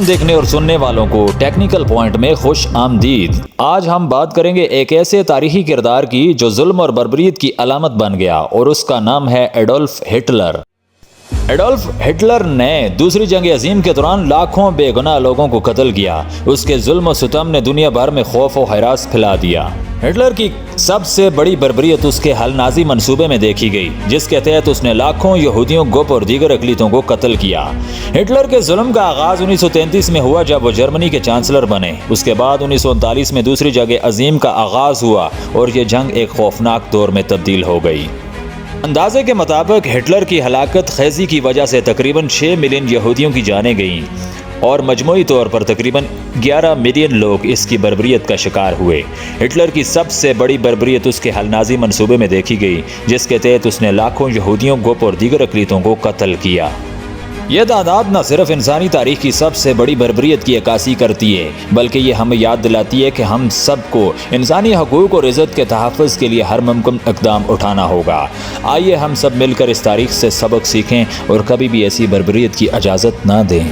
دیکھنے اور سننے والوں کو ٹیکنیکل پوائنٹ میں خوش آمدید۔ آج ہم بات کریں گے ایک ایسے تاریخی کردار کی جو ظلم اور بربریت کی علامت بن گیا، اور اس کا نام ہے ایڈولف ہٹلر۔ ایڈولف ہٹلر نے دوسری جنگ عظیم کے دوران لاکھوں بے گناہ لوگوں کو قتل کیا۔ اس کے ظلم و ستم نے دنیا بھر میں خوف و ہراس پھیلا دیا۔ ہٹلر کی سب سے بڑی بربریت اس کے حل نازی منصوبے میں دیکھی گئی، جس کے تحت اس نے لاکھوں یہودیوں، گوپ اور دیگر اقلیتوں کو قتل کیا۔ ہٹلر کے ظلم کا آغاز 1933 میں ہوا جب وہ جرمنی کے چانسلر بنے۔ اس کے بعد 1939 میں دوسری جنگ عظیم کا آغاز ہوا اور یہ جنگ ایک خوفناک دور میں تبدیل ہو گئی۔ اندازے کے مطابق ہٹلر کی ہلاکت خیزی کی وجہ سے تقریباً 6 ملین یہودیوں کی جانیں گئیں اور مجموعی طور پر تقریباً 11 ملین لوگ اس کی بربریت کا شکار ہوئے۔ ہٹلر کی سب سے بڑی بربریت اس کے حل نازی منصوبے میں دیکھی گئی، جس کے تحت اس نے لاکھوں یہودیوں، گوپ اور دیگر اقلیتوں کو قتل کیا۔ یہ تعداد نہ صرف انسانی تاریخ کی سب سے بڑی بربریت کی عکاسی کرتی ہے، بلکہ یہ ہمیں یاد دلاتی ہے کہ ہم سب کو انسانی حقوق اور عزت کے تحفظ کے لیے ہر ممکن اقدام اٹھانا ہوگا۔ آئیے ہم سب مل کر اس تاریخ سے سبق سیکھیں اور کبھی بھی ایسی بربریت کی اجازت نہ دیں۔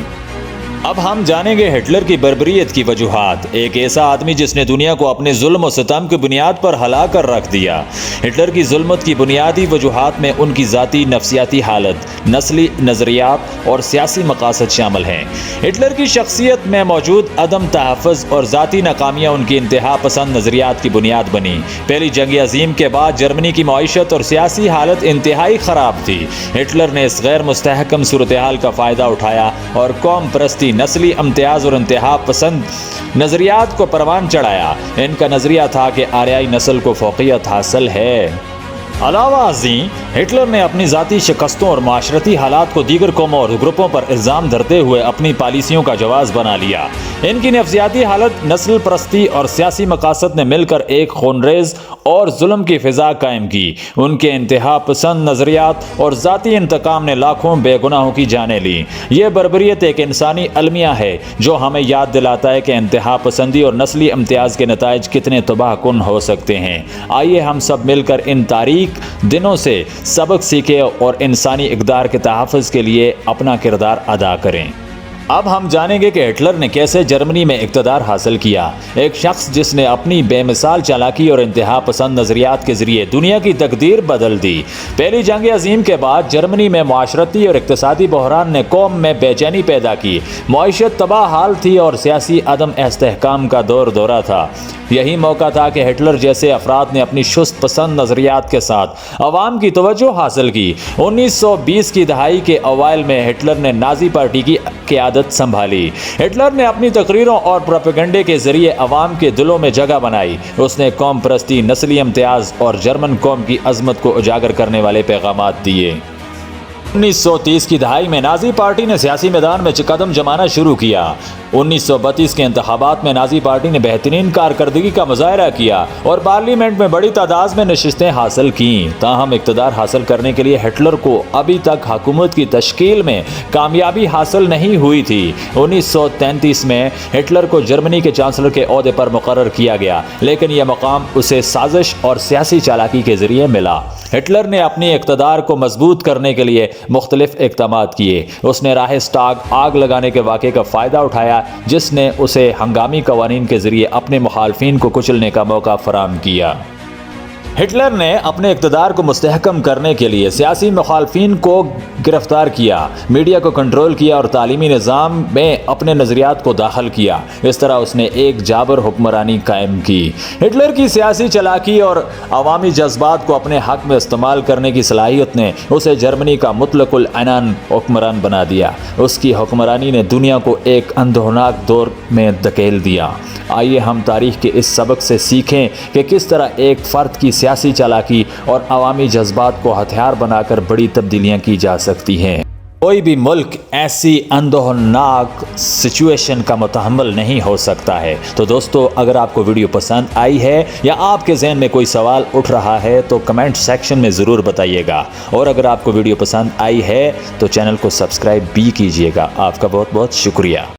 اب ہم جانیں گے ہٹلر کی بربریت کی وجوہات۔ ایک ایسا آدمی جس نے دنیا کو اپنے ظلم و ستم کی بنیاد پر ہلا کر رکھ دیا۔ ہٹلر کی ظلمت کی بنیادی وجوہات میں ان کی ذاتی نفسیاتی حالت، نسلی نظریات اور سیاسی مقاصد شامل ہیں۔ ہٹلر کی شخصیت میں موجود عدم تحفظ اور ذاتی ناکامیاں ان کی انتہا پسند نظریات کی بنیاد بنی۔ پہلی جنگ عظیم کے بعد جرمنی کی معیشت اور سیاسی حالت انتہائی خراب تھی۔ ہٹلر نے اس غیر مستحکم صورتحال کا فائدہ اٹھایا اور قوم پرستی، نسلی امتیاز اور انتہا پسند نظریات کو پروان چڑھایا۔ ان کا نظریہ تھا کہ آریائی نسل کو فوقیت حاصل ہے۔ علاوہ ازیں ہٹلر نے اپنی ذاتی شکستوں اور معاشرتی حالات کو دیگر قوموں اور گروپوں پر الزام دھرتے ہوئے اپنی پالیسیوں کا جواز بنا لیا۔ ان کی نفسیاتی حالت، نسل پرستی اور سیاسی مقاصد نے مل کر ایک خونریز اور ظلم کی فضا قائم کی۔ ان کے انتہا پسند نظریات اور ذاتی انتقام نے لاکھوں بے گناہوں کی جانیں لیں۔ یہ بربریت ایک انسانی المیہ ہے جو ہمیں یاد دلاتا ہے کہ انتہا پسندی اور نسلی امتیاز کے نتائج کتنے تباہ کن ہو سکتے ہیں۔ آئیے ہم سب مل کر ان تاریخ دنوں سے سبق سیکھیں اور انسانی اقدار کے تحفظ کے لیے اپنا کردار ادا کریں۔ اب ہم جانیں گے کہ ہٹلر نے کیسے جرمنی میں اقتدار حاصل کیا۔ ایک شخص جس نے اپنی بے مثال چالاکی اور انتہا پسند نظریات کے ذریعے دنیا کی تقدیر بدل دی۔ پہلی جنگ عظیم کے بعد جرمنی میں معاشرتی اور اقتصادی بحران نے قوم میں بے چینی پیدا کی۔ معیشت تباہ حال تھی اور سیاسی عدم استحکام کا دورہ تھا۔ یہی موقع تھا کہ ہٹلر جیسے افراد نے اپنی شست پسند نظریات کے ساتھ عوام کی توجہ حاصل کی۔ 1920 کی دہائی کے اوائل میں ہٹلر نے نازی پارٹی کی قیادت سنبھالی۔ ہٹلر نے اپنی تقریروں اور پروپیگنڈے کے ذریعے عوام کے دلوں میں جگہ بنائی۔ اس نے قوم پرستی، نسلی امتیاز اور جرمن قوم کی عظمت کو اجاگر کرنے والے پیغامات دیے۔ 1930 کی دہائی میں نازی پارٹی نے سیاسی میدان میں قدم جمانا شروع کیا۔ 1932 کے انتخابات میں نازی پارٹی نے بہترین کارکردگی کا مظاہرہ کیا اور پارلیمنٹ میں بڑی تعداد میں نشستیں حاصل کیں۔ تاہم اقتدار حاصل کرنے کے لیے ہٹلر کو ابھی تک حکومت کی تشکیل میں کامیابی حاصل نہیں ہوئی تھی۔ 1933 میں ہٹلر کو جرمنی کے چانسلر کے عہدے پر مقرر کیا گیا، لیکن یہ مقام اسے سازش اور سیاسی چالاکی کے ذریعے ملا۔ ہٹلر نے اپنی اقتدار کو مضبوط کرنے کے لیے مختلف اقدامات کیے۔ اس نے راہسٹاگ آگ لگانے کے واقعے کا فائدہ اٹھایا، جس نے اسے ہنگامی قوانین کے ذریعے اپنے مخالفین کو کچلنے کا موقع فراہم کیا۔ ہٹلر نے اپنے اقتدار کو مستحکم کرنے کے لیے سیاسی مخالفین کو گرفتار کیا، میڈیا کو کنٹرول کیا اور تعلیمی نظام میں اپنے نظریات کو داخل کیا۔ اس طرح اس نے ایک جابر حکمرانی قائم کی۔ ہٹلر کی سیاسی چالاکی اور عوامی جذبات کو اپنے حق میں استعمال کرنے کی صلاحیت نے اسے جرمنی کا مطلق العنان حکمران بنا دیا۔ اس کی حکمرانی نے دنیا کو ایک اندھوناک دور میں دھکیل دیا۔ آئیے ہم تاریخ کے اس سبق سے سیکھیں کہ کس طرح ایک فرد کی سیاسی چالاکی اور عوامی جذبات کو ہتھیار بنا کر بڑی تبدیلیاں کی جا سکتی ہیں۔ کوئی بھی ملک ایسی اندھوناک سچویشن کا متحمل نہیں ہو سکتا ہے۔ تو دوستو، اگر آپ کو ویڈیو پسند آئی ہے یا آپ کے ذہن میں کوئی سوال اٹھ رہا ہے تو کمنٹ سیکشن میں ضرور بتائیے گا، اور اگر آپ کو ویڈیو پسند آئی ہے تو چینل کو سبسکرائب بھی کیجیے گا۔ آپ کا بہت بہت شکریہ۔